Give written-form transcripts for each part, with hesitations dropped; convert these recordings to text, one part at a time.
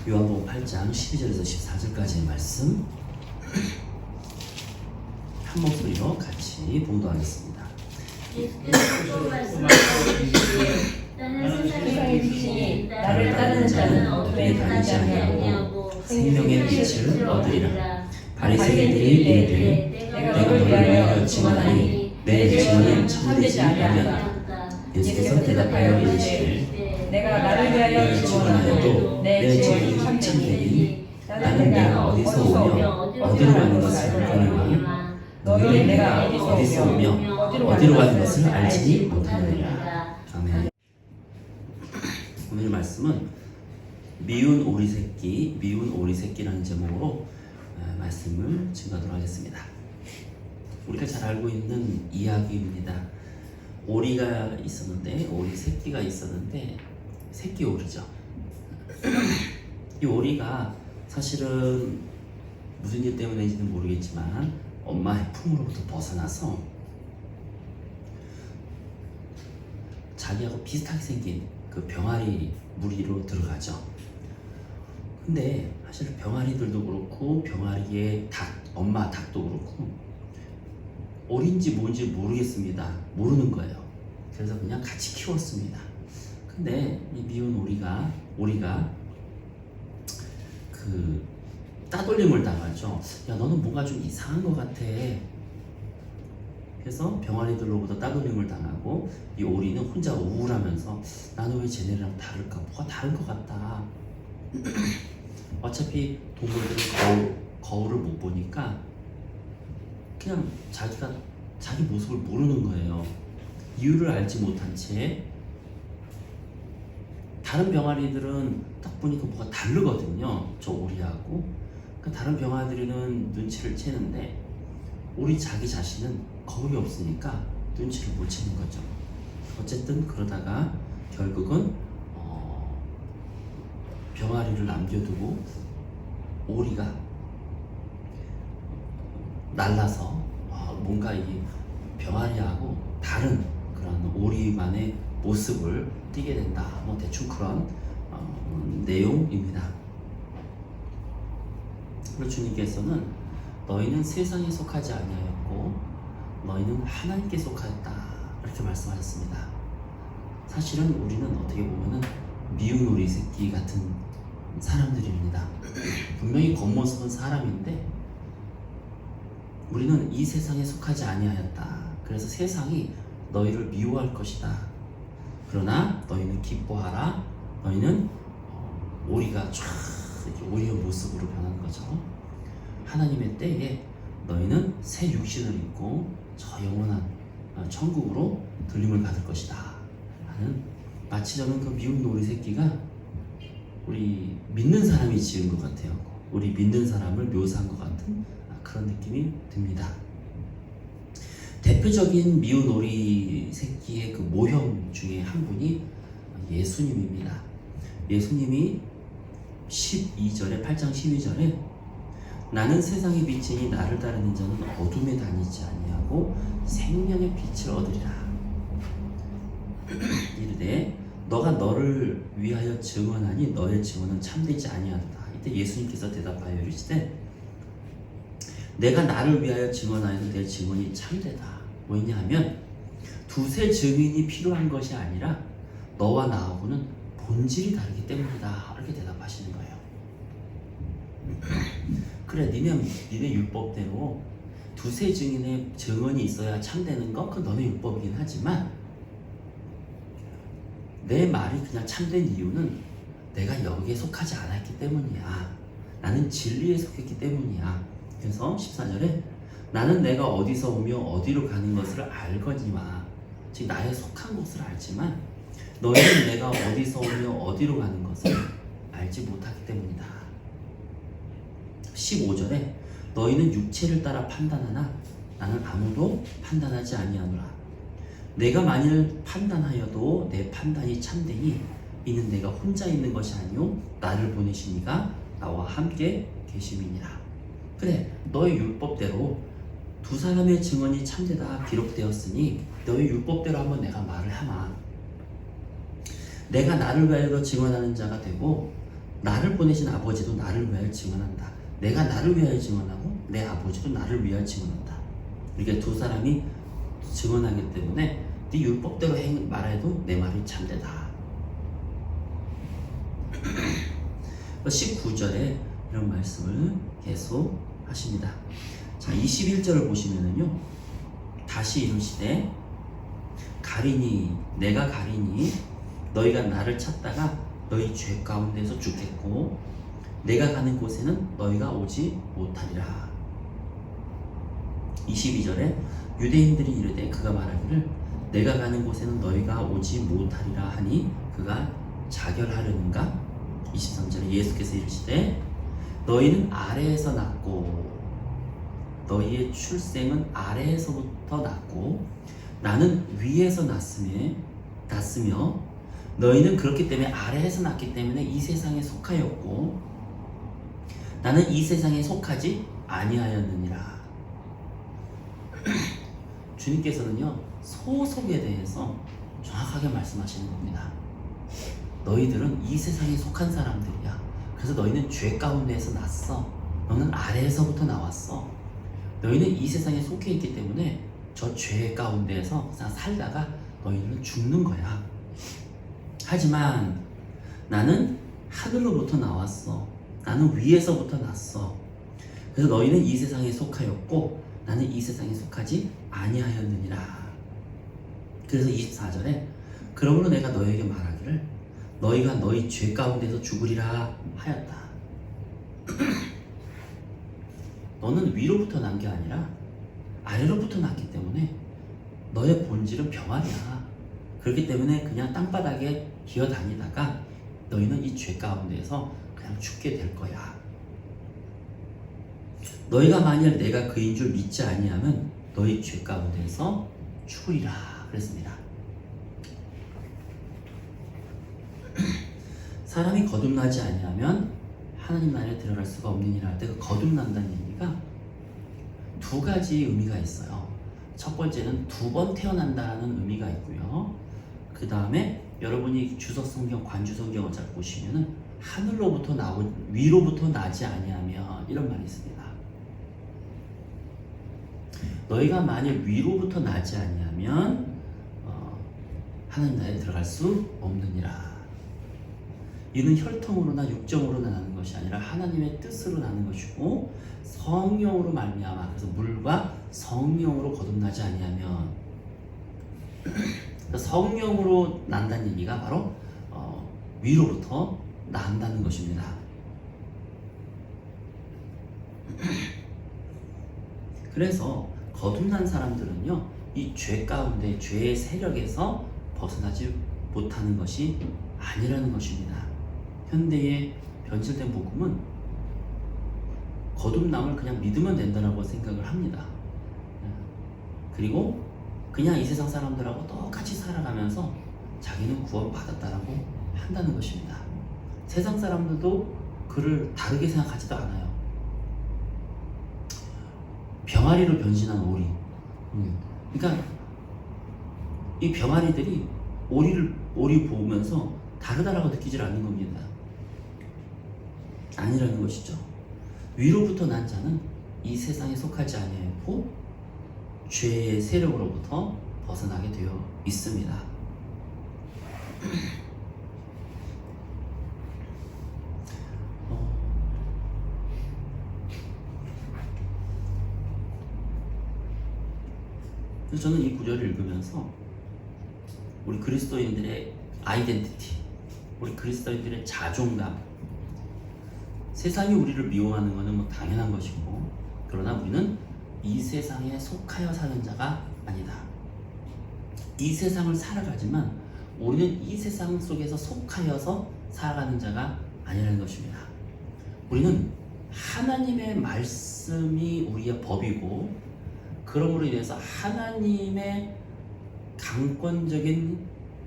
요한복음 8장 12절에서 14절까지의 말씀 한 목소리로 같이 봉독하겠습니다. 예수께서 또 말씀하시기를 나는 세상의 빛이니 나를 따르는 자는 어둠에 다니지 아니하고 생명의 빛을 얻으리라. 바리새인들이 이르되 내가 너를 위하여 증언하니 내 증언은 참되지 아니하다. 예수께서 대답하여 이르시되 내가 나를 위하여 증언하여도 내 증언이 참되니 나는 내가 어디서 오며 어디로 가는 것을 알거니와 너희는 내가 어디서 오며 어디로 가는 것을 알지 못하느니라. 아멘. 오늘 말씀은 미운 오리 새끼라는 제목으로 말씀을 증거하도록 하겠습니다. 우리가 잘 알고 있는 이야기입니다. 오리가 있었는데, 오리 새끼가 있었는데, 새끼 오리죠. 이 오리가 사실은 무슨 일 때문인지는 모르겠지만 엄마의 품으로부터 벗어나서 자기하고 비슷하게 생긴 그 병아리 무리로 들어가죠. 근데 사실 병아리들도 그렇고 병아리의 엄마 닭도 그렇고 오리인지 뭔지 모르겠습니다. 모르는 거예요. 그래서 그냥 같이 키웠습니다. 근데 이 미운 오리가 그 따돌림을 당하죠. 야, 너는 뭔가 좀 이상한 것 같아. 그래서 병아리들로부터 따돌림을 당하고 이 오리는 혼자 우울하면서 나는 왜 쟤네랑 다를까? 뭐가 다른 것 같다. 어차피 동물들은 거울을 못 보니까 그냥 자기 모습을 모르는 거예요. 이유를 알지 못한 채 다른 병아리들은 딱 보니까 뭐가 다르거든요. 저 오리하고. 그러니까 다른 병아리들은 눈치를 채는데 오리 자기 자신은 거울이 없으니까 눈치를 못 채는 거죠. 어쨌든 그러다가 결국은 병아리를 남겨두고 오리가 날라서 뭔가 이 병아리하고 다른 그런 오리만의 모습을 띠게 된다. 뭐 대충 그런 내용입니다. 그리고 주님께서는 너희는 세상에 속하지 아니하였고 너희는 하나님께 속하였다. 이렇게 말씀하셨습니다. 사실은 우리는 어떻게 보면은 미운 오리 새끼 같은 사람들입니다. 분명히 겉모습은 사람인데 우리는 이 세상에 속하지 아니하였다. 그래서 세상이 너희를 미워할 것이다. 그러나 너희는 기뻐하라. 너희는 오리가 쫙 이렇게 오리의 모습으로 변하는 거죠. 하나님의 때에 너희는 새 육신을 입고 저 영원한 천국으로 들림을 받을 것이다. 하는 마치 저는 그 미운 오리 새끼가 우리 믿는 사람이 지은 것 같아요. 우리 믿는 사람을 묘사한 것 같은 그런 느낌이 듭니다. 대표적인 미운 오리 새끼의 그 모형 중에 한 분이 예수님입니다. 예수님이 8장 12절에 나는 세상의 빛이니 나를 따르는 자는 어둠에 다니지 아니하고 생명의 빛을 얻으리라. 이르되 너가 너를 위하여 증언하니 너의 증언은 참되지 아니하도다. 이때 예수님께서 대답하여 이르시되 내가 나를 위하여 증언하여도 내 증언이 참되다. 왜냐하면 두세 증인이 필요한 것이 아니라 너와 나하고는 본질이 다르기 때문이다. 이렇게 대답하시는 거예요. 그래, 니네 율법대로 두세 증인의 증언이 있어야 참되는 거 그건 너네 율법이긴 하지만 내 말이 그냥 참된 이유는 내가 여기에 속하지 않았기 때문이야. 나는 진리에 속했기 때문이야. 그래서 14절에 나는 내가 어디서 오며 어디로 가는 것을 알거니와 즉 나의 속한 곳을 알지만 너희는 내가 어디서 오며 어디로 가는 것을 알지 못하기 때문이다. 15절에 너희는 육체를 따라 판단하나 나는 아무도 판단하지 아니하노라. 내가 만일 판단하여도 내 판단이 참되니 이는 내가 혼자 있는 것이 아니요 나를 보내신 이가 나와 함께 계심이니라. 그래, 너의 율법대로 두 사람의 증언이 참되다 기록되었으니 너의 율법대로 한번 내가 말을 하마. 내가 나를 위하여 증언하는 자가 되고 나를 보내신 아버지도 나를 위하여 증언한다. 내가 나를 위하여 증언하고 내 아버지도 나를 위하여 증언한다. 이렇게 두 사람이 증언하기 때문에 네 율법대로 말해도 내 말이 참되다. 19절에 이런 말씀을 계속 하십니다. 자, 21절을 보시면은요, 다시 이르시되 가리니 내가 가리니 너희가 나를 찾다가 너희 죄 가운데서 죽겠고 내가 가는 곳에는 너희가 오지 못하리라. 22절에 유대인들이 이르되 그가 말하기를 내가 가는 곳에는 너희가 오지 못하리라 하니 그가 자결하려는가? 23절에 예수께서 이르시되 너희는 아래에서 났고 너희의 출생은 아래에서부터 났고 나는 위에서 났으며 너희는 그렇기 때문에 아래에서 났기 때문에 이 세상에 속하였고 나는 이 세상에 속하지 아니하였느니라. 주님께서는요, 소속에 대해서 정확하게 말씀하시는 겁니다. 너희들은 이 세상에 속한 사람들이야. 그래서 너희는 죄 가운데에서 났어. 너는 아래에서부터 나왔어. 너희는 이 세상에 속해 있기 때문에 저 죄 가운데에서 그냥 살다가 너희는 죽는 거야. 하지만 나는 하늘로부터 나왔어. 나는 위에서부터 났어. 그래서 너희는 이 세상에 속하였고 나는 이 세상에 속하지 아니하였느니라. 그래서 24절에 그러므로 내가 너희에게 말하기를 너희가 너희 죄 가운데서 죽으리라 하였다. 너는 위로부터 난 게 아니라 아래로부터 났기 때문에 너의 본질은 병아리야. 그렇기 때문에 그냥 땅바닥에 기어다니다가 너희는 이 죄 가운데에서 그냥 죽게 될 거야. 너희가 만일 내가 그인 줄 믿지 아니하면 너희 죄 가운데에서 죽으리라 그랬습니다. 사람이 거듭나지 아니하면 하나님 나라에 들어갈 수가 없느니라 할 때 그 거듭난다는 얘기가 두 가지 의미가 있어요. 첫 번째는 두 번 태어난다는 의미가 있고요. 그 다음에 여러분이 주석 성경, 관주 성경을 잘 보시면은 하늘로부터 위로부터 나지 아니하면 이런 말이 있습니다. 너희가 만일 위로부터 나지 아니하면 하나님 나라에 들어갈 수 없느니라. 이는 혈통으로나 육정으로나 나는 것이 아니라 하나님의 뜻으로 나는 것이고 성령으로 말미암아. 그래서 물과 성령으로 거듭나지 아니하면 성령으로 난다는 얘기가 바로 위로부터 난다는 것입니다. 그래서 거듭난 사람들은요, 이 죄 가운데 죄의 세력에서 벗어나지 못하는 것이 아니라는 것입니다. 현대의 변질된 복음은 거듭남을 그냥 믿으면 된다고 생각을 합니다. 그리고 그냥 이 세상 사람들하고 똑같이 살아가면서 자기는 구원받았다라고 한다는 것입니다. 세상 사람들도 그를 다르게 생각하지도 않아요. 병아리로 변신한 오리. 그러니까 이 병아리들이 오리 보면서 다르다라고 느끼질 않는 겁니다. 아니라는 것이죠. 위로부터 난 자는 이 세상에 속하지 아니하고 죄의 세력으로부터 벗어나게 되어 있습니다. 그래서 저는 이 구절을 읽으면서 우리 그리스도인들의 아이덴티티, 우리 그리스도인들의 자존감, 세상이 우리를 미워하는 것은 뭐 당연한 것이고, 그러나 우리는 이 세상에 속하여 사는 자가 아니다. 이 세상을 살아가지만 우리는 이 세상 속에서 속하여서 살아가는 자가 아니라는 것입니다. 우리는 하나님의 말씀이 우리의 법이고, 그러므로 인해서 하나님의 강권적인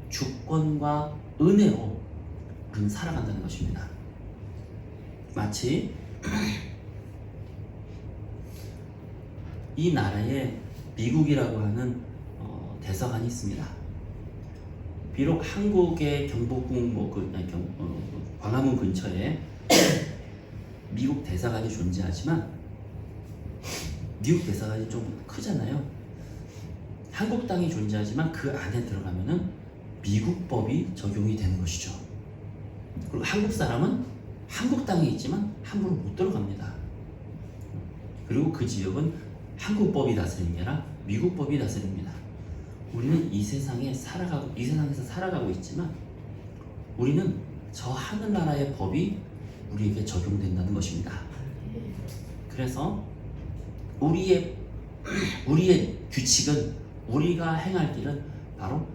주권과 은혜로 우리는 살아간다는 것입니다. 마치 이 나라에 미국이라고 하는 대사관이 있습니다. 비록 한국의 경복궁 광화문 근처에 미국 대사관이 존재하지만 미국 대사관이 좀 크잖아요. 한국 땅이 존재하지만 그 안에 들어가면은 미국 법이 적용이 되는 것이죠. 그리고 한국 사람은 한국 땅에 있지만 함부로 못 들어갑니다. 그리고 그 지역은 한국 법이 다스리는 게 아니라 미국 법이 다스립니다. 우리는 이 세상에서 살아가고 있지만 우리는 저 하늘나라의 법이 우리에게 적용된다는 것입니다. 그래서 우리의 규칙은, 우리가 행할 길은 바로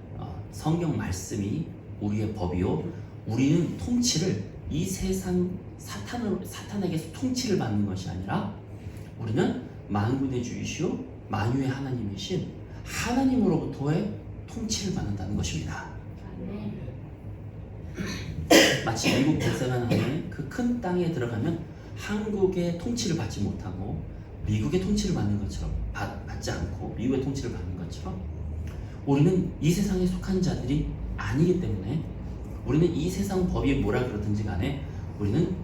성경 말씀이 우리의 법이요, 우리는 통치를 이 세상 사탄에게서 통치를 받는 것이 아니라 우리는 만군의 주이시오 만유의 하나님이신 하나님으로부터의 통치를 받는다는 것입니다. 마치 미국 대사관 안에 그 큰 땅에 들어가면 한국의 통치를 받지 못하고 미국의 통치를 받는 것처럼 받지 않고 미국의 통치를 받는 것처럼 우리는 이 세상에 속한 자들이 아니기 때문에 우리는 이 세상 법이 뭐라 그러든지 간에 우리는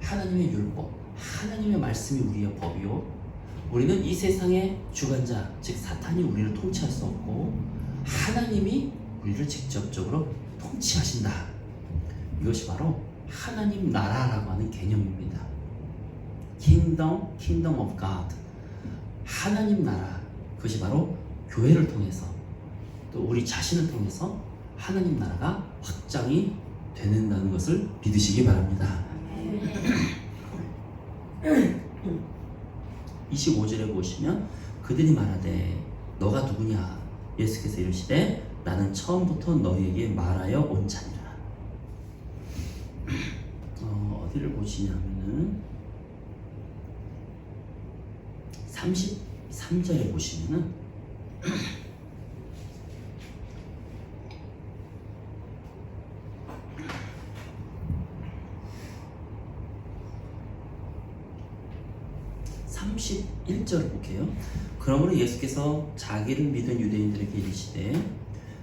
하나님의 율법, 하나님의 말씀이 우리의 법이요, 우리는 이 세상의 주관자, 즉 사탄이 우리를 통치할 수 없고 하나님이 우리를 직접적으로 통치하신다. 이것이 바로 하나님 나라라고 하는 개념입니다. Kingdom of God. 하나님 나라. 그것이 바로 교회를 통해서 또 우리 자신을 통해서 하나님 나라가 확장이 되는다는 것을 믿으시기 바랍니다. 25절에 보시면 그들이 말하되 너가 누구냐? 예수께서 이르시되 나는 처음부터 너희에게 말하여 온 자니라. 어디를 보시냐면은 33절에 보시면은 (31절) 볼게요. 그러므로 예수께서 자기를 믿은 유대인들에게 이르시되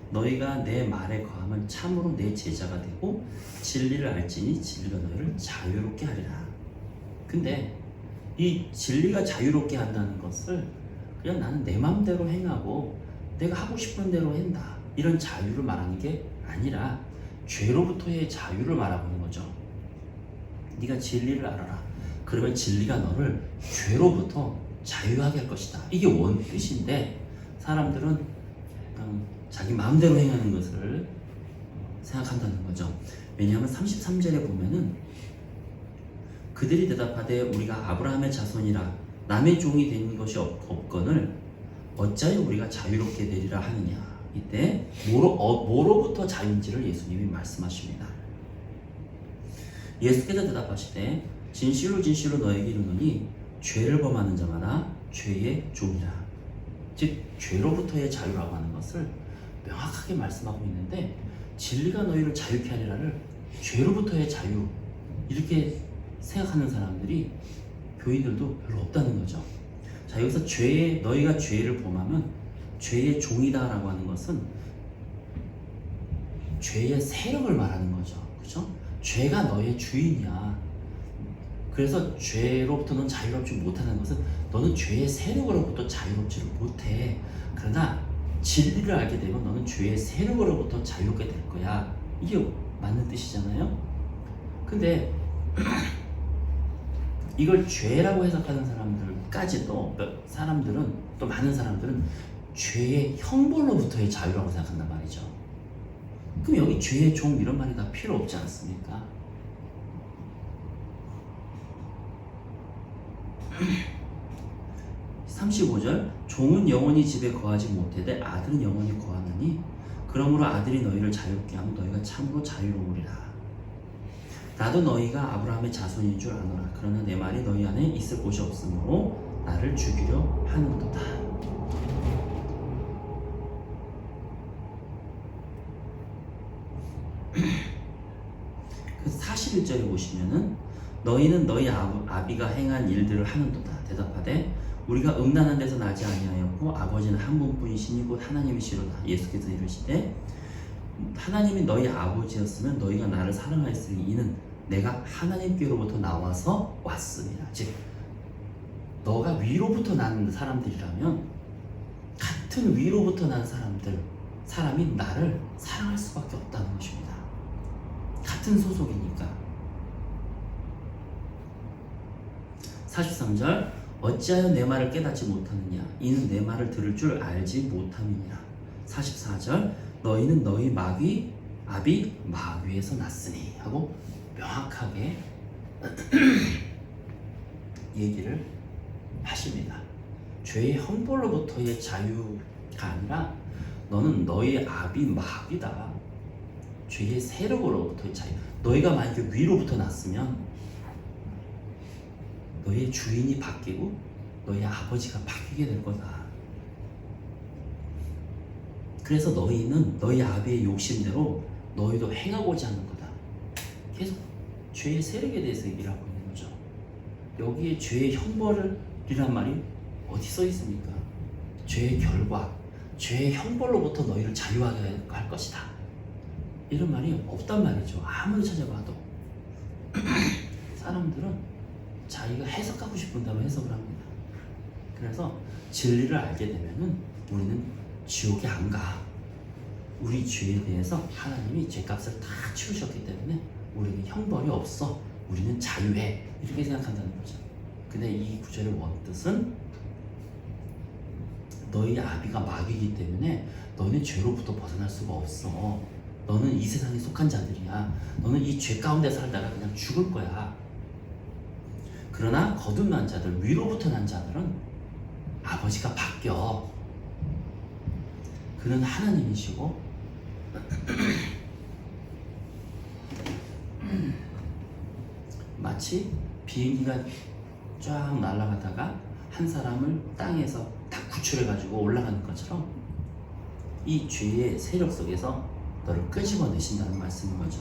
너희가 내 말에 거하면 참으로 내 제자가 되고 진리를 알지니 진리가 너희를 자유롭게 하리라. 근데 이 진리가 자유롭게 한다는 것을 그냥 나는 내 마음대로 행하고 내가 하고 싶은 대로 한다, 이런 자유를 말하는 게 아니라 죄로부터의 자유를 말하고 있는 거죠. 네가 진리를 알아라. 그러면 진리가 너를 죄로부터 자유하게 할 것이다. 이게 원뜻인데 사람들은 자기 마음대로 행하는 것을 생각한다는 거죠. 왜냐하면 33절에 보면은 그들이 대답하되 우리가 아브라함의 자손이라 남의 종이 된 것이 없거늘 어찌하여 우리가 자유롭게 되리라 하느냐. 이때 뭐로부터 자유인지를 예수님이 말씀하십니다. 예수께서 대답하시되 진실로 진실로 너에게 이르노니 죄를 범하는 자마다 죄의 종이라. 즉 죄로부터의 자유라고 하는 것을 명확하게 말씀하고 있는데 진리가 너희를 자유케 하리라를 죄로부터의 자유 이렇게 생각하는 사람들이 교인들도 별로 없다는 거죠. 자, 여기서 너희가 죄를 범하면 죄의 종이다라고 하는 것은 죄의 세력을 말하는 거죠. 그렇죠? 죄가 너의 주인이야. 그래서 죄로부터 넌 자유롭지 못하는 것은 너는 죄의 세력으로부터 자유롭지를 못해. 그러나 진리를 알게 되면 너는 죄의 세력으로부터 자유롭게 될 거야. 이게 맞는 뜻이잖아요. 근데 이걸 죄라고 해석하는 또 많은 사람들은 죄의 형벌로부터의 자유라고 생각한단 말이죠. 그럼 여기 죄의 종 이런 말이 다 필요 없지 않습니까? 35절 종은 영원히 집에 거하지 못하되 아들은 영원히 거하나니 그러므로 아들이 너희를 자유롭게 하면 너희가 참으로 자유로우리라. 나도 너희가 아브라함의 자손인 줄 아노라. 그러나 내 말이 너희 안에 있을 곳이 없으므로 나를 죽이려 하는도다. 그 41절에 보시면은 너희는 너희 아비가 행한 일들을 하는도다. 대답하되 우리가 음란한 데서 나지 아니하였고 아버지는 한 분뿐이시니 곧 하나님이시로다. 예수께서 이르시되 하나님이 너희 아버지였으면 너희가 나를 사랑하였으니 이는 내가 하나님께로부터 나와서 왔습니다. 즉 너가 위로부터 난 사람들이라면 같은 위로부터 난 사람이 나를 사랑할 수밖에 없다는 것입니다. 같은 소속이니까. 43절 어찌하여 내 말을 깨닫지 못하느냐 이는 내 말을 들을 줄 알지 못함이니라. 44절 너희는 너희 아비 마귀에서 났으니 하고 명확하게 얘기를 하십니다. 죄의 형벌로부터의 자유가 아니라 너는 너희 아비 마귀다. 죄의 세력으로부터의 자유. 너희가 만약에 위로부터 났으면 너희의 주인이 바뀌고 너희 아버지가 바뀌게 될 거다. 그래서 너희는 너희 아비의 욕심대로 너희도 행하고자 하는 거다. 계속 죄의 세력에 대해서 얘기를 하고 있는 거죠. 여기에 죄의 형벌이란 말이 어디 써 있습니까? 죄의 결과, 죄의 형벌로부터 너희를 자유하게 할 것이다. 이런 말이 없단 말이죠. 아무리 찾아봐도. 사람들은 자기가 해석하고 싶은 대로 해석을 합니다. 그래서 진리를 알게 되면은 우리는 지옥에 안 가. 우리 죄에 대해서 하나님이 죄값을 다 치르셨기 때문에 우리에게 형벌이 없어. 우리는 자유해. 이렇게 생각한다는 거죠. 근데 이 구절의 원뜻은 너희 아비가 마귀이기 때문에 너는 죄로부터 벗어날 수가 없어. 너는 이 세상에 속한 자들이야. 너는 이 죄 가운데 살다가 그냥 죽을 거야. 그러나 거듭난 자들, 위로부터 난 자들은 아버지가 바뀌어. 그는 하나님이시고 마치 비행기가 쫙 날아가다가 한 사람을 땅에서 딱 구출해가지고 올라가는 것처럼 이 죄의 세력 속에서 너를 끄집어내신다는 말씀인 거죠.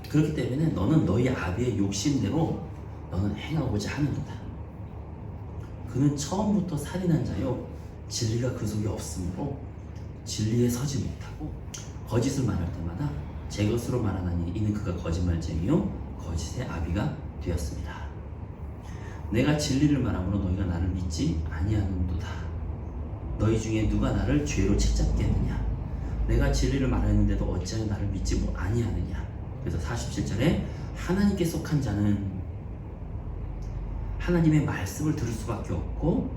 그렇기 때문에 너는 너희 아비의 욕심대로 너는 행하고자 하는 거다. 그는 처음부터 살인한 자요 진리가 그 속에 없으므로 진리에 서지 못하고 거짓을 말할 때마다 제 것으로 말하나니 이는 그가 거짓말쟁이요 거짓의 아비가 되었습니다. 내가 진리를 말함으로 너희가 나를 믿지 아니하는도다. 너희 중에 누가 나를 죄로 책잡게 하느냐. 내가 진리를 말하는데도 어찌하여 나를 믿지 아니하느냐. 그래서 47절에 하나님께 속한 자는 하나님의 말씀을 들을 수밖에 없고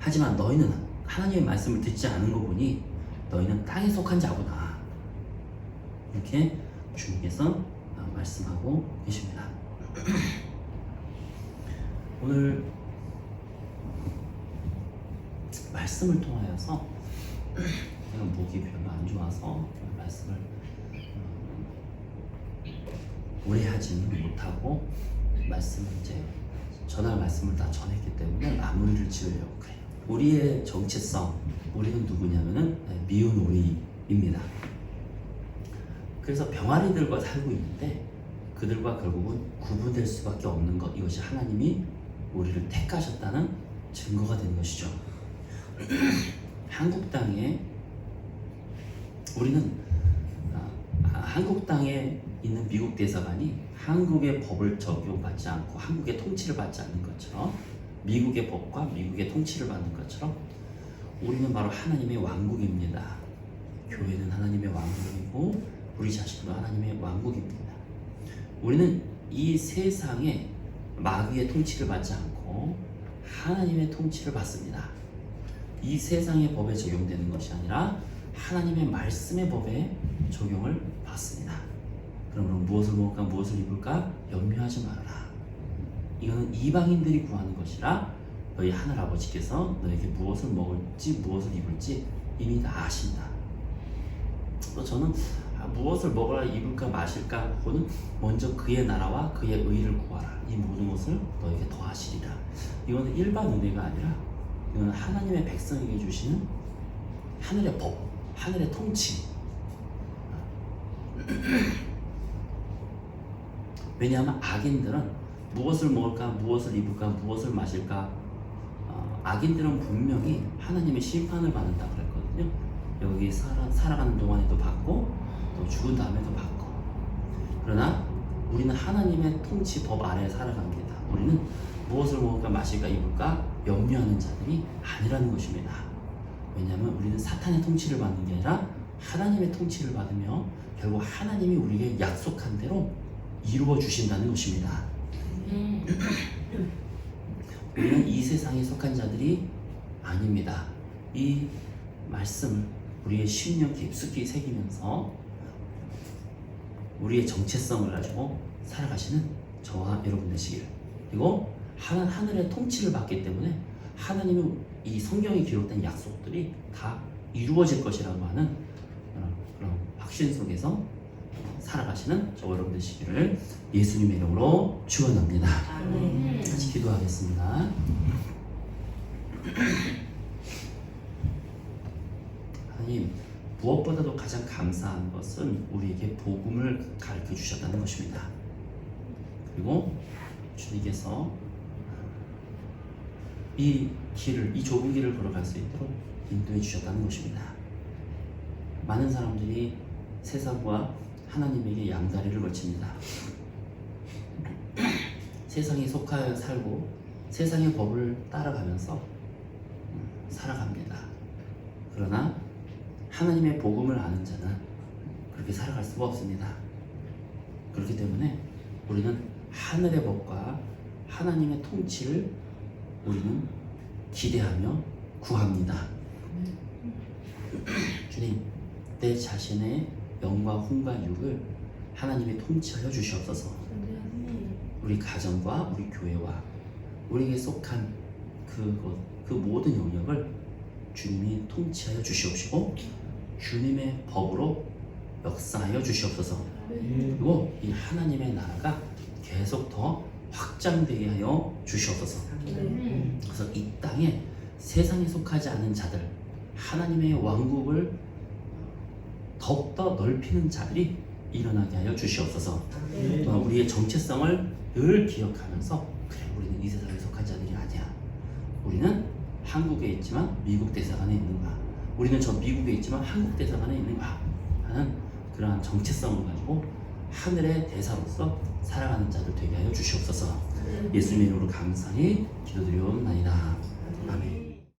하지만 너희는 하나님의 말씀을 듣지 않은 거 보니 너희는 땅에 속한 자구나. 이렇게 주님께서 말씀하고 계십니다. 오늘 말씀을 통하여서 제가 목이 별로 안 좋아서 말씀을 오래 하지는 못하고 말씀을 이제 전할 말씀을 다 전했기 때문에 마무리를 지으려고 그래요. 우리의 정체성, 우리는 누구냐면은 미운 오리입니다. 그래서 병아리들과 살고 있는데 그들과 결국은 구분될 수밖에 없는 것, 이것이 하나님이 우리를 택하셨다는 증거가 되는 것이죠. 한국 땅에 우리는 한국 땅에 있는 미국 대사관이 한국의 법을 적용받지 않고 한국의 통치를 받지 않는 것처럼 미국의 법과 미국의 통치를 받는 것처럼 우리는 바로 하나님의 왕국입니다. 교회는 하나님의 왕국이고 우리 자신도 하나님의 왕국입니다. 우리는 이 세상에 마귀의 통치를 받지 않고 하나님의 통치를 받습니다. 이 세상의 법에 적용되는 것이 아니라 하나님의 말씀의 법에 적용을 받습니다. 그러므로 무엇을 먹을까 무엇을 입을까 염려하지 말아라. 이거는 이방인들이 구하는 것이라 너희 하늘아버지께서 너에게 무엇을 먹을지 무엇을 입을지 이미 다 아신다. 또 저는 무엇을 먹어라 입을까 마실까 하고는 먼저 그의 나라와 그의 의를 구하라. 이 모든 것을 너에게 더하시리라. 이거는 일반 은혜가 아니라 이거는 하나님의 백성에게 주시는 하늘의 법, 하늘의 통치. 왜냐하면 악인들은 무엇을 먹을까, 무엇을 입을까, 무엇을 마실까 악인들은 분명히 하나님의 심판을 받는다 그랬거든요. 여기 살아가는 동안에도 받고 또 죽은 다음에도 받고. 그러나 우리는 하나님의 통치 법 아래에 살아갑니다. 우리는 무엇을 먹을까 마실까 입을까 염려하는 자들이 아니라는 것입니다. 왜냐하면 우리는 사탄의 통치를 받는 게 아니라 하나님의 통치를 받으며 결국 하나님이 우리에게 약속한 대로 이루어 주신다는 것입니다. 우리는 이 세상에 속한 자들이 아닙니다. 이 말씀을 우리의 심령 깊숙이 새기면서 우리의 정체성을 가지고 살아가시는 저와 여러분 되시길. 그리고 하늘의 통치를 받기 때문에 하나님의 이 성경에 기록된 약속들이 다 이루어질 것이라고 하는 그런 확신 속에서 살아가시는 저와 여러분 되시기를 예수님의 이름으로 축원합니다. 같이 기도하겠습니다. 하나님, 무엇보다도 가장 감사한 것은 우리에게 복음을 가르쳐 주셨다는 것입니다. 그리고 주님께서 이 좁은 길을 걸어갈 수 있도록 인도해 주셨다는 것입니다. 많은 사람들이 세상과 하나님에게 양다리를 걸칩니다. 세상에 속하여 살고 세상의 법을 따라가면서 살아갑니다. 그러나 하나님의 복음을 아는 자는 그렇게 살아갈 수가 없습니다. 그렇기 때문에 우리는 하늘의 법과 하나님의 통치를 우리는 기대하며 구합니다. 주님, 내 자신의 영과 혼과 육을 하나님이 통치하여 주시옵소서. 우리 가정과 우리 교회와 우리에게 속한 그 모든 영역을 주님이 통치하여 주시옵시고 주님의 법으로 역사하여 주시옵소서. 그리고 이 하나님의 나라가 계속 더 확장되게 하여 주시옵소서. 그래서 이 땅에 세상에 속하지 않은 자들, 하나님의 왕국을 더욱더 넓히는 자들이 일어나게 하여 주시옵소서. 또한 우리의 정체성을 늘 기억하면서 그래, 우리는 이 세상에 속한 자들이 아니야. 우리는 한국에 있지만 미국 대사관에 있는가, 우리는 저 미국에 있지만 한국 대사관에 있는가 하는 그러한 정체성을 가지고 하늘의 대사로서 살아가는 자들 되게 하여 주시옵소서. 예수님의 이름으로 감사히 기도드리옵나이다. 아멘.